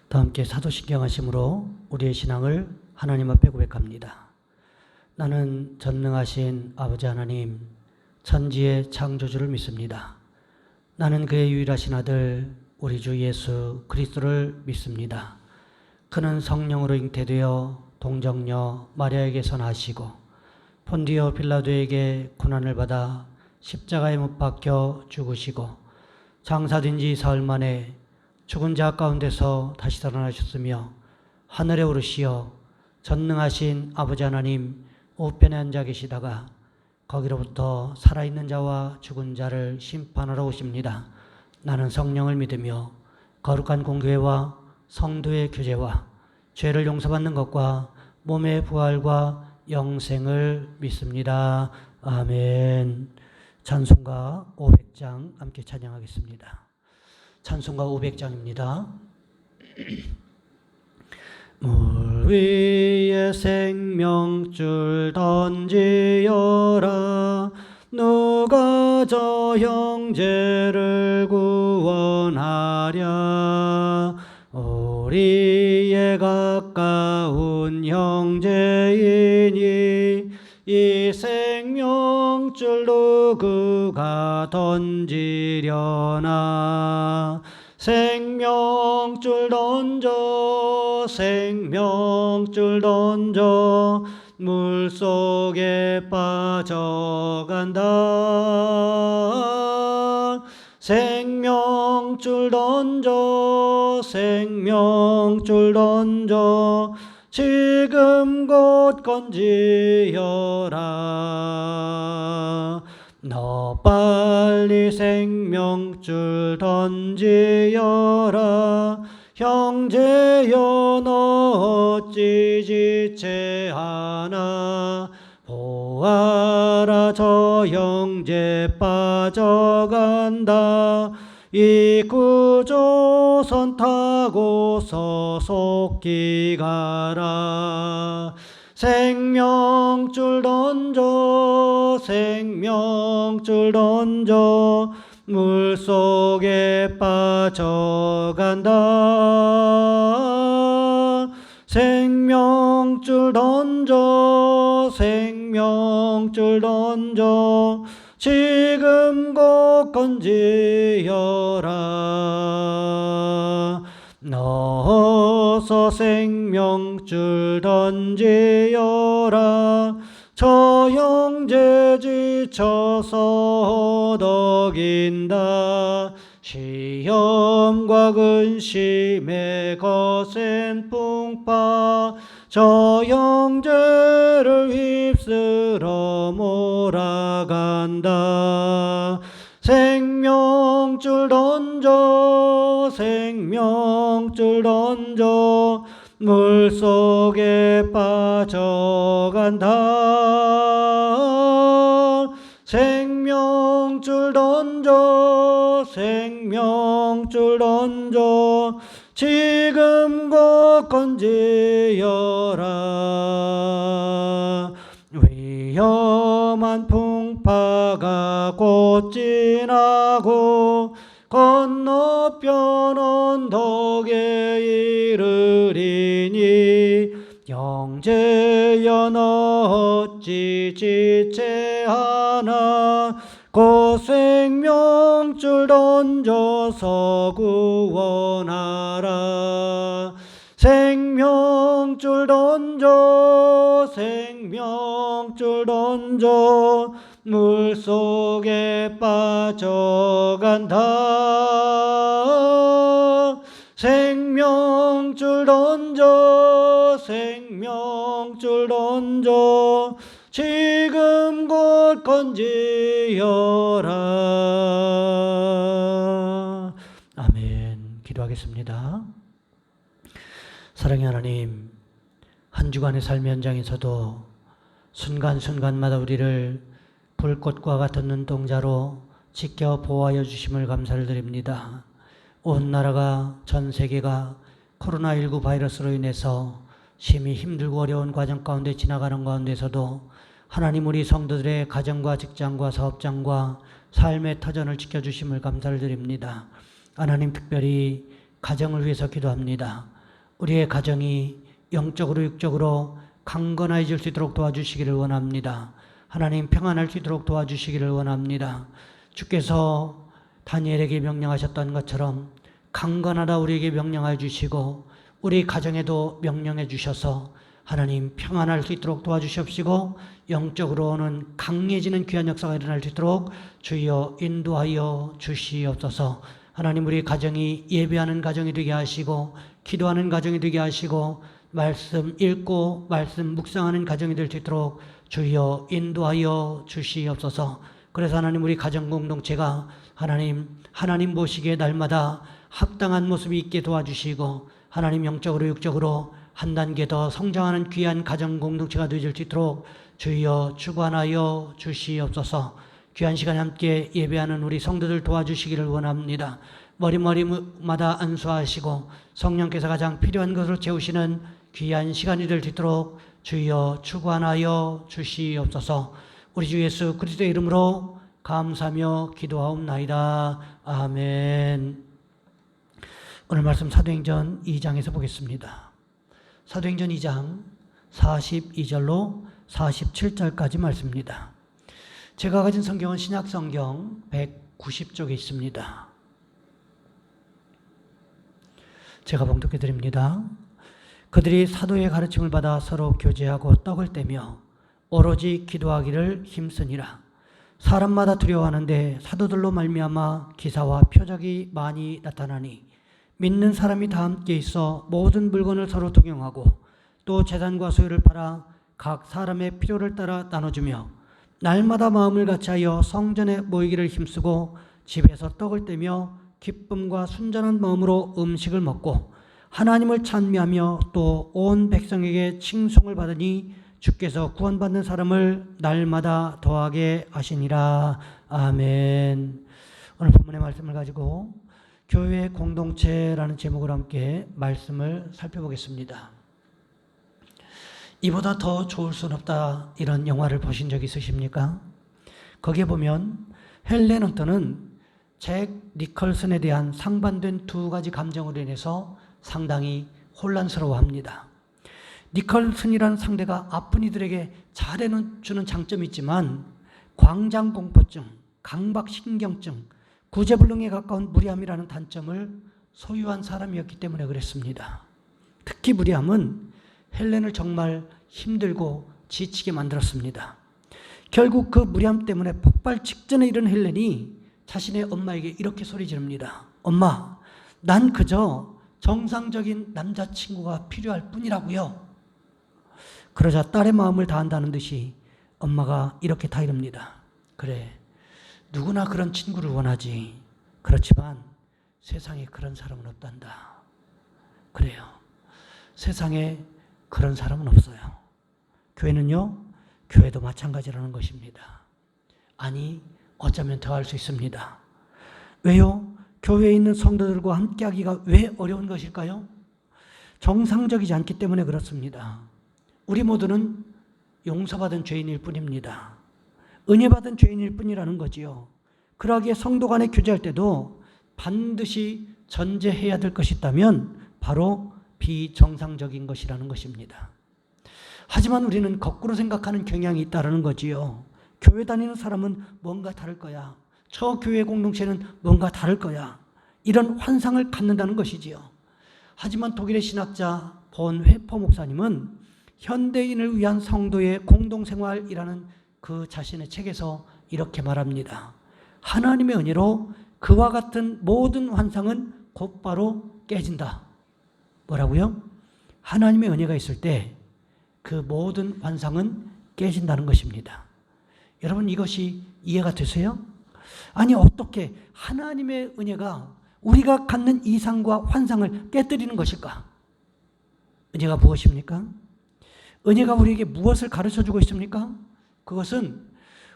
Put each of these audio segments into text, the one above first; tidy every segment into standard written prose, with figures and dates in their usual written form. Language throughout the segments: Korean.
다 함께 사도신경 하심으로 우리의 신앙을 하나님 앞에 고백합니다. 나는 전능하신 아버지 하나님, 천지의 창조주를 믿습니다. 나는 그의 유일하신 아들 우리 주 예수 그리스도를 믿습니다. 그는 성령으로 잉태되어 동정녀 마리아에게서 나시고 본디오 빌라도에게 고난을 받아 십자가에 못 박혀 죽으시고 장사된 지 사흘 만에 죽은 자 가운데서 다시 살아나셨으며 하늘에 오르시어 전능하신 아버지 하나님 우편에 앉아 계시다가 거기로부터 살아있는 자와 죽은 자를 심판하러 오십니다. 나는 성령을 믿으며 거룩한 공교회와 성도의 교제와 죄를 용서받는 것과 몸의 부활과 영생을 믿습니다. 아멘. 찬송가 500장 함께 찬양하겠습니다. 찬송가 500장입니다. 물 위에 생명줄 던지어라. 누가 저 형제를 구원하랴. 우리의 가까운 형제이니 이 생명줄 누구가 던지려나. 생명줄 던져 생명줄 던져 물속에 빠져간다. 생명줄 던져 생명줄 던져 지금 곧 건지어라. 너 빨리 생명줄 던지어라. 형제여 너 어찌 지체하나. 보아라 저 형제 빠져간다. 이 구조선 타고서 속히 가라. 생명줄 던져 생명줄 던져 물속에 빠져간다. 생명줄 던져 생명줄 던져 지금 곧 건지어라. 어서 생명줄 던지어라. 저 형제 지쳐서 허덕인다. 시험과 근심의 거센 풍파 저 형제를 휩쓸어 몰아간다. 생명줄 던져 생명줄 던져 물속에 빠져간다. 생명줄 던져 생명줄 던져 지금 곧 건지어라. 위험한 풍파가 곧 지나고 건너편 언덕에 이르리니 형제여 너 어찌 지체하나. 곧 생명줄 던져서 구원하라. 생명줄 던져 생명줄 던져 물속에 빠져간다. 생명줄 던져 생명줄 던져 지금 곧 건지어라. 아멘. 기도하겠습니다. 사랑의 하나님, 한 주간의 삶의 현장에서도 순간순간마다 우리를 불꽃과 같은 눈동자로 지켜 보호하여 주심을 감사를 드립니다. 온 나라가, 전 세계가 코로나19 바이러스로 인해서 심히 힘들고 어려운 과정 가운데 지나가는 가운데서도 하나님 우리 성도들의 가정과 직장과 사업장과 삶의 터전을 지켜주심을 감사를 드립니다. 하나님 특별히 가정을 위해서 기도합니다. 우리의 가정이 영적으로 육적으로 강건해질 수 있도록 도와주시기를 원합니다. 하나님 평안할 수 있도록 도와주시기를 원합니다. 주께서 다니엘에게 명령하셨던 것처럼 강건하다 우리에게 명령해 주시고 우리 가정에도 명령해 주셔서 하나님 평안할 수 있도록 도와주시옵시고 영적으로는 강해지는 귀한 역사가 일어날 수 있도록 주여 인도하여 주시옵소서. 하나님 우리 가정이 예배하는 가정이 되게 하시고 기도하는 가정이 되게 하시고 말씀 읽고 말씀 묵상하는 가정이 될 수 있도록 주여 인도하여 주시옵소서. 그래서 하나님 우리 가정 공동체가 하나님 보시기에 날마다 합당한 모습이 있게 도와주시고 하나님 영적으로 육적으로 한 단계 더 성장하는 귀한 가정 공동체가 되어질 수 있도록 주여 주관하여 주시옵소서. 귀한 시간에 함께 예배하는 우리 성도들 도와주시기를 원합니다. 머리마다 안수하시고 성령께서 가장 필요한 것으로 채우시는 귀한 시간이 될 수 있도록 주여 주관하여 주시옵소서. 우리 주 예수 그리스도의 이름으로 감사하며 기도하옵나이다. 아멘. 오늘 말씀 사도행전 2장에서 보겠습니다. 사도행전 2장 42절로 47절까지 말씀입니다. 제가 가진 성경은 신약성경 190쪽에 있습니다. 제가 봉독해 드립니다. 그들이 사도의 가르침을 받아 서로 교제하고 떡을 떼며 오로지 기도하기를 힘쓰니라. 사람마다 두려워하는데 사도들로 말미암아 기사와 표적이 많이 나타나니 믿는 사람이 다 함께 있어 모든 물건을 서로 동용하고 또 재산과 소유를 팔아 각 사람의 필요를 따라 나눠주며 날마다 마음을 같이하여 성전에 모이기를 힘쓰고 집에서 떡을 떼며 기쁨과 순전한 마음으로 음식을 먹고 하나님을 찬미하며 또 온 백성에게 칭송을 받으니 주께서 구원받는 사람을 날마다 더하게 하시니라. 아멘. 오늘 본문의 말씀을 가지고 교회 공동체라는 제목으로 함께 말씀을 살펴보겠습니다. 이보다 더 좋을 수는 없다 이런 영화를 보신 적 있으십니까? 거기에 보면 헬렌 헌터는 잭 니컬슨에 대한 상반된 두 가지 감정으로 인해서 상당히 혼란스러워합니다. 니컬슨이라는 상대가 아픈 이들에게 잘해주는 장점이 있지만 광장공포증, 강박신경증, 구제불능에 가까운 무리함이라는 단점을 소유한 사람이었기 때문에 그랬습니다. 특히 무리함은 헬렌을 정말 힘들고 지치게 만들었습니다. 결국 그 무리함 때문에 폭발 직전에 이른 헬렌이 자신의 엄마에게 이렇게 소리 지릅니다. 엄마, 난 그저 정상적인 남자친구가 필요할 뿐이라고요. 그러자 딸의 마음을 다한다는 듯이 엄마가 이렇게 타이릅니다. 그래, 누구나 그런 친구를 원하지. 그렇지만 세상에 그런 사람은 없단다. 그래요. 세상에 그런 사람은 없어요. 교회는요, 교회도 마찬가지라는 것입니다. 아니, 어쩌면 더 할 수 있습니다. 왜요? 교회에 있는 성도들과 함께 하기가 왜 어려운 것일까요? 정상적이지 않기 때문에 그렇습니다. 우리 모두는 용서받은 죄인일 뿐입니다. 은혜받은 죄인일 뿐이라는 거지요. 그러기에 성도 간에 교제할 때도 반드시 전제해야 될 것이 있다면 바로 비정상적인 것이라는 것입니다. 하지만 우리는 거꾸로 생각하는 경향이 있다는 거지요. 교회 다니는 사람은 뭔가 다를 거야. 저 교회 공동체는 뭔가 다를 거야. 이런 환상을 갖는다는 것이지요. 하지만 독일의 신학자 본 회퍼 목사님은 현대인을 위한 성도의 공동생활이라는 그 자신의 책에서 이렇게 말합니다. 하나님의 은혜로 그와 같은 모든 환상은 곧바로 깨진다. 뭐라고요? 하나님의 은혜가 있을 때 그 모든 환상은 깨진다는 것입니다. 여러분 이것이 이해가 되세요? 아니 어떻게 하나님의 은혜가 우리가 갖는 이상과 환상을 깨뜨리는 것일까? 은혜가 무엇입니까? 은혜가 우리에게 무엇을 가르쳐주고 있습니까? 그것은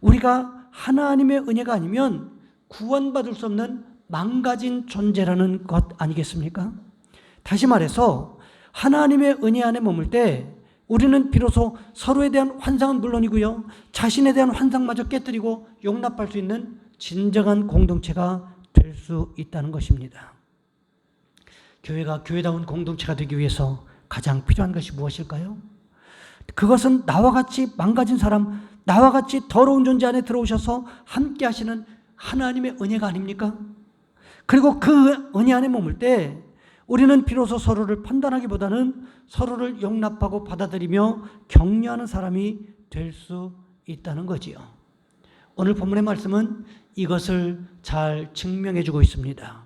우리가 하나님의 은혜가 아니면 구원받을 수 없는 망가진 존재라는 것 아니겠습니까? 다시 말해서 하나님의 은혜 안에 머물 때 우리는 비로소 서로에 대한 환상은 물론이고요. 자신에 대한 환상마저 깨뜨리고 용납할 수 있는 진정한 공동체가 될 수 있다는 것입니다. 교회가 교회다운 공동체가 되기 위해서 가장 필요한 것이 무엇일까요? 그것은 나와 같이 망가진 사람, 나와 같이 더러운 존재 안에 들어오셔서 함께 하시는 하나님의 은혜가 아닙니까? 그리고 그 은혜 안에 머물 때 우리는 비로소 서로를 판단하기보다는 서로를 용납하고 받아들이며 격려하는 사람이 될 수 있다는 거지요. 오늘 본문의 말씀은 이것을 잘 증명해 주고 있습니다.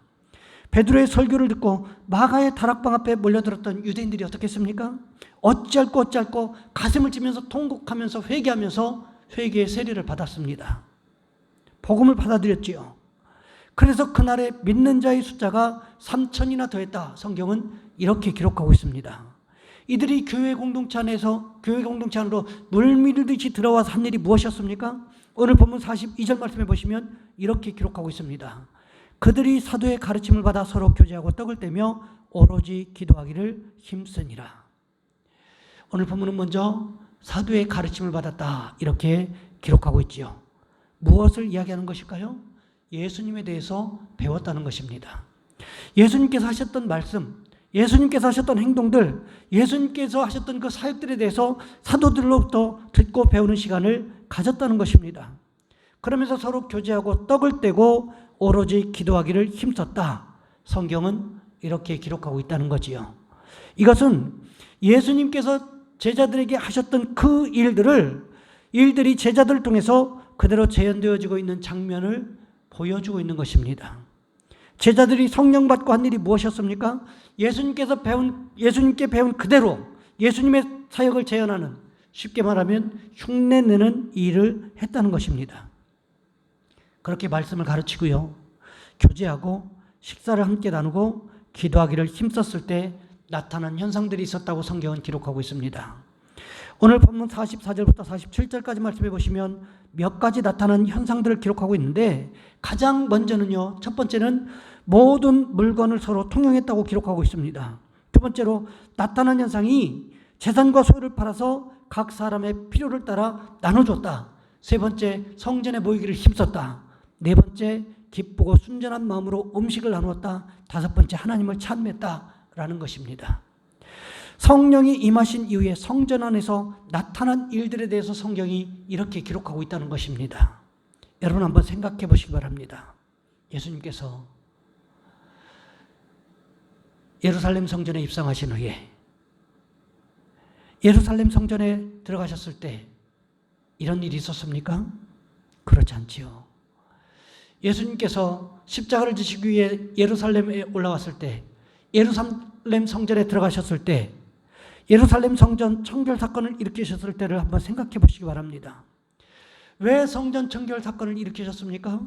베드로의 설교를 듣고 마가의 다락방 앞에 몰려들었던 유대인들이 어떻게 했습니까? 어찌할꼬 가슴을 찌면서 통곡하면서 회개하면서 회개의 세례를 받았습니다. 복음을 받아들였지요. 그래서 그날에 믿는 자의 숫자가 3,000이나 더했다. 성경은 이렇게 기록하고 있습니다. 이들이 교회 공동체 안으로 물밀듯이 들어와서 한 일이 무엇이었습니까? 오늘 본문 42절 말씀해 보시면 이렇게 기록하고 있습니다. 그들이 사도의 가르침을 받아 서로 교제하고 떡을 떼며 오로지 기도하기를 힘쓰니라. 오늘 본문은 먼저 사도의 가르침을 받았다 이렇게 기록하고 있지요. 무엇을 이야기하는 것일까요? 예수님에 대해서 배웠다는 것입니다. 예수님께서 하셨던 말씀, 예수님께서 하셨던 행동들, 예수님께서 하셨던 그 사역들에 대해서 사도들로부터 듣고 배우는 시간을 가졌다는 것입니다. 그러면서 서로 교제하고 떡을 떼고 오로지 기도하기를 힘썼다. 성경은 이렇게 기록하고 있다는 거지요. 이것은 예수님께서 제자들에게 하셨던 그 일들이 제자들을 통해서 그대로 재현되어지고 있는 장면을 보여주고 있는 것입니다. 제자들이 성령 받고 한 일이 무엇이었습니까? 예수님께 배운 그대로 예수님의 사역을 재현하는, 쉽게 말하면 흉내내는 일을 했다는 것입니다. 그렇게 말씀을 가르치고요, 교제하고 식사를 함께 나누고 기도하기를 힘썼을 때 나타난 현상들이 있었다고 성경은 기록하고 있습니다. 오늘 본문 44절부터 47절까지 말씀해 보시면 몇 가지 나타난 현상들을 기록하고 있는데, 가장 먼저는요, 첫 번째는 모든 물건을 서로 통용했다고 기록하고 있습니다. 두 번째로 나타난 현상이 재산과 소유를 팔아서 각 사람의 필요를 따라 나눠줬다. 세 번째, 성전에 모이기를 힘썼다. 네 번째, 기쁘고 순전한 마음으로 음식을 나누었다. 다섯 번째, 하나님을 찬미했다라는 것입니다. 성령이 임하신 이후에 성전 안에서 나타난 일들에 대해서 성경이 이렇게 기록하고 있다는 것입니다. 여러분 한번 생각해 보시기 바랍니다. 예수님께서 예루살렘 성전에 입성하신 후에 예루살렘 성전에 들어가셨을 때 이런 일이 있었습니까? 그렇지 않지요. 예수님께서 십자가를 지시기 위해 예루살렘에 올라왔을 때, 예루살렘 성전에 들어가셨을 때, 예루살렘 성전 청결 사건을 일으키셨을 때를 한번 생각해 보시기 바랍니다. 왜 성전 청결 사건을 일으키셨습니까?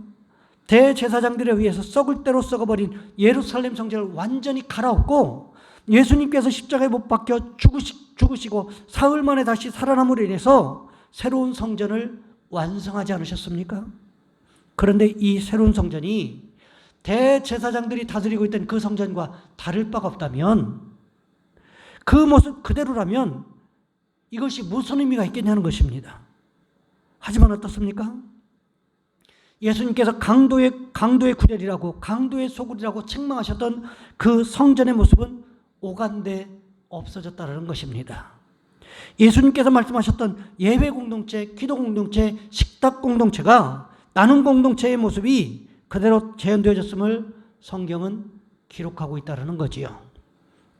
대제사장들에 의해서 썩을 대로 썩어버린 예루살렘 성전을 완전히 갈아엎고 예수님께서 십자가에 못 박혀 죽으시고 사흘 만에 다시 살아남으로 인해서 새로운 성전을 완성하지 않으셨습니까? 그런데 이 새로운 성전이 대제사장들이 다스리고 있던 그 성전과 다를 바가 없다면, 그 모습 그대로라면 이것이 무슨 의미가 있겠냐는 것입니다. 하지만 어떻습니까? 예수님께서 강도의 구렬이라고, 강도의 소굴이라고 책망하셨던 그 성전의 모습은 오간데 없어졌다는 것입니다. 예수님께서 말씀하셨던 예배 공동체, 기도 공동체, 식탁 공동체가, 나눔 공동체의 모습이 그대로 재현되어졌음을 성경은 기록하고 있다는 거지요.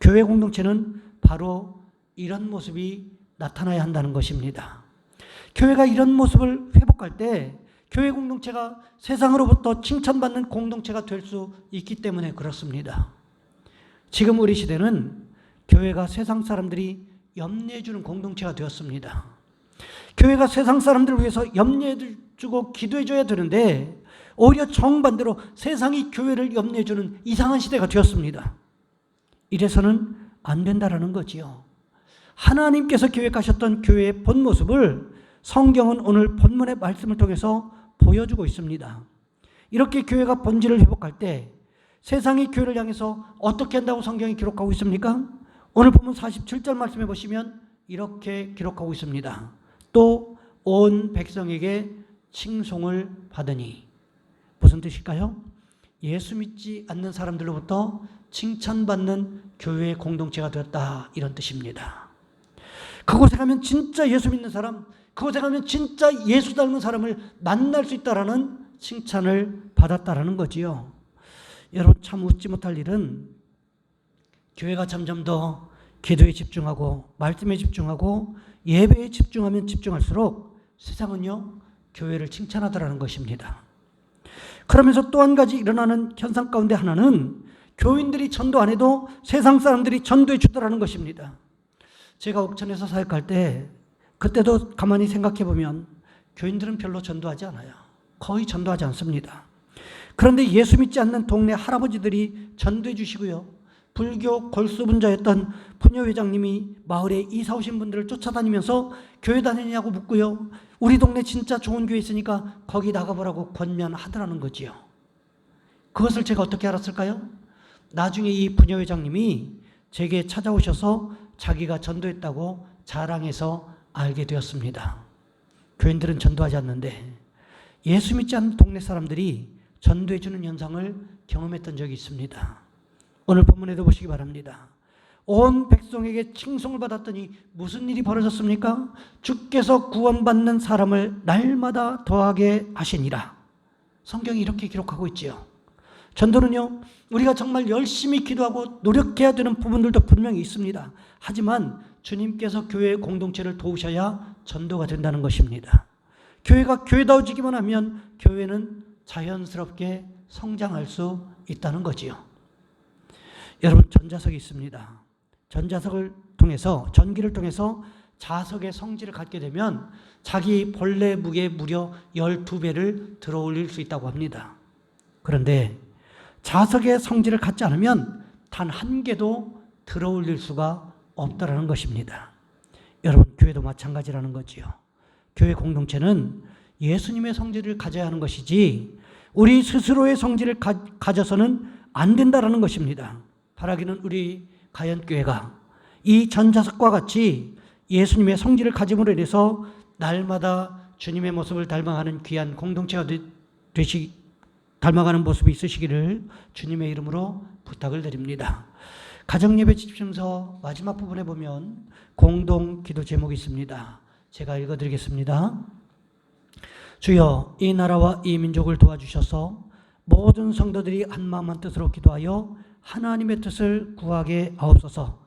교회 공동체는 바로 이런 모습이 나타나야 한다는 것입니다. 교회가 이런 모습을 회복할 때 교회 공동체가 세상으로부터 칭찬받는 공동체가 될 수 있기 때문에 그렇습니다. 지금 우리 시대는 교회가 세상 사람들이 염려해주는 공동체가 되었습니다. 교회가 세상 사람들을 위해서 염려해주고 기도해줘야 되는데 오히려 정반대로 세상이 교회를 염려해주는 이상한 시대가 되었습니다. 이래서는 안 된다라는 거지요. 하나님께서 계획하셨던 교회의 본 모습을 성경은 오늘 본문의 말씀을 통해서 보여주고 있습니다. 이렇게 교회가 본질을 회복할 때 세상이 교회를 향해서 어떻게 한다고 성경이 기록하고 있습니까? 오늘 본문 47절 말씀해 보시면 이렇게 기록하고 있습니다. 또 온 백성에게 칭송을 받으니. 무슨 뜻일까요? 예수 믿지 않는 사람들로부터 칭찬받는 교회의 공동체가 되었다, 이런 뜻입니다. 그곳에 가면 진짜 예수 믿는 사람, 그곳에 가면 진짜 예수 닮은 사람을 만날 수 있다라는 칭찬을 받았다라는 거지요. 여러분, 참 웃지 못할 일은 교회가 점점 더 기도에 집중하고 말씀에 집중하고 예배에 집중하면 집중할수록 세상은요, 교회를 칭찬하더라는 것입니다. 그러면서 또 한 가지 일어나는 현상 가운데 하나는 교인들이 전도 안 해도 세상 사람들이 전도해 주더라는 것입니다. 제가 옥천에서 사역할 때 그때도 가만히 생각해 보면 교인들은 별로 전도하지 않아요. 거의 전도하지 않습니다. 그런데 예수 믿지 않는 동네 할아버지들이 전도해 주시고요. 불교 골수분자였던 푸녀 회장님이 마을에 이사 오신 분들을 쫓아다니면서 교회 다니냐고 묻고요. 우리 동네 진짜 좋은 교회 있으니까 거기 나가보라고 권면하더라는 거지요. 그것을 제가 어떻게 알았을까요? 나중에 이 푸녀 회장님이 제게 찾아오셔서 자기가 전도했다고 자랑해서 알게 되었습니다. 교인들은 전도하지 않는데 예수 믿지 않는 동네 사람들이 전도해 주는 현상을 경험했던 적이 있습니다. 오늘 본문에도 보시기 바랍니다. 온 백성에게 칭송을 받았더니 무슨 일이 벌어졌습니까? 주께서 구원받는 사람을 날마다 더하게 하시니라. 성경이 이렇게 기록하고 있지요. 전도는요, 우리가 정말 열심히 기도하고 노력해야 되는 부분들도 분명히 있습니다. 하지만 주님께서 교회의 공동체를 도우셔야 전도가 된다는 것입니다. 교회가 교회다워지기만 하면 교회는 자연스럽게 성장할 수 있다는 거지요. 여러분, 전자석이 있습니다. 전자석을 통해서, 전기를 통해서 자석의 성질을 갖게 되면 자기 본래 무게 무려 12배를 들어 올릴 수 있다고 합니다. 그런데 자석의 성질을 갖지 않으면 단 한 개도 들어 올릴 수가 없다라는 것입니다. 여러분, 교회도 마찬가지라는 거지요. 교회 공동체는 예수님의 성질을 가져야 하는 것이지 우리 스스로의 성질을 가져서는 안 된다라는 것입니다. 바라기는 우리 가연교회가 이 전자석과 같이 예수님의 성질을 가짐으로 인해서 날마다 주님의 모습을 닮아가는 귀한 공동체가 닮아가는 모습이 있으시기를 주님의 이름으로 부탁을 드립니다. 가정예배 집중서 마지막 부분에 보면 공동 기도 제목이 있습니다. 제가 읽어드리겠습니다. 주여, 이 나라와 이 민족을 도와주셔서 모든 성도들이 한마음 한뜻으로 기도하여 하나님의 뜻을 구하게 하옵소서.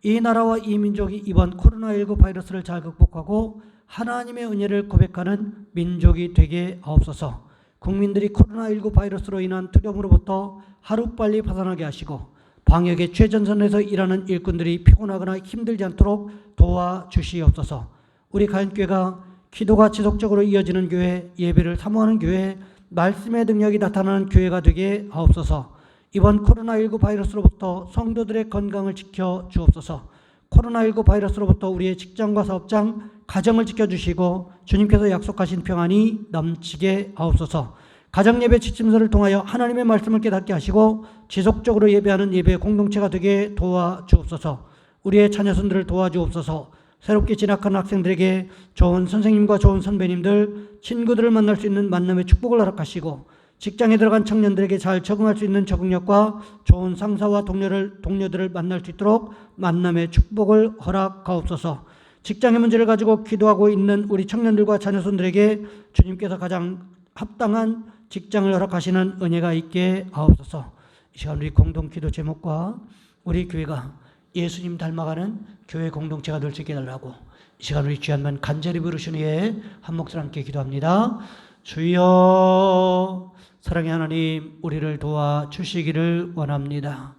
이 나라와 이 민족이 이번 코로나19 바이러스를 잘 극복하고 하나님의 은혜를 고백하는 민족이 되게 하옵소서. 국민들이 코로나19 바이러스로 인한 두려움으로부터 하루빨리 벗어나게 하시고 방역의 최전선에서 일하는 일꾼들이 피곤하거나 힘들지 않도록 도와주시옵소서. 우리 가연교회가 기도가 지속적으로 이어지는 교회, 예배를 사모하는 교회, 말씀의 능력이 나타나는 교회가 되게 하옵소서. 이번 코로나19 바이러스로부터 성도들의 건강을 지켜 주옵소서. 코로나19 바이러스로부터 우리의 직장과 사업장, 가정을 지켜주시고 주님께서 약속하신 평안이 넘치게 하옵소서. 가정예배 지침서를 통하여 하나님의 말씀을 깨닫게 하시고 지속적으로 예배하는 예배 공동체가 되게 도와주옵소서. 우리의 자녀손들을 도와주옵소서. 새롭게 진학한 학생들에게 좋은 선생님과 좋은 선배님들, 친구들을 만날 수 있는 만남의 축복을 허락하시고 직장에 들어간 청년들에게 잘 적응할 수 있는 적응력과 좋은 상사와 동료들을 만날 수 있도록 만남의 축복을 허락하옵소서. 직장의 문제를 가지고 기도하고 있는 우리 청년들과 자녀손들에게 주님께서 가장 합당한 직장을 허락하시는 은혜가 있게 하옵소서. 이 시간 우리 공동 기도 제목과 우리 교회가 예수님 닮아가는 교회 공동체가 될 수 있게 달라고 이 시간 우리 주한만 간절히 부르시는 후에 한 목소리 함께 기도합니다. 주여, 사랑의 하나님, 우리를 도와주시기를 원합니다.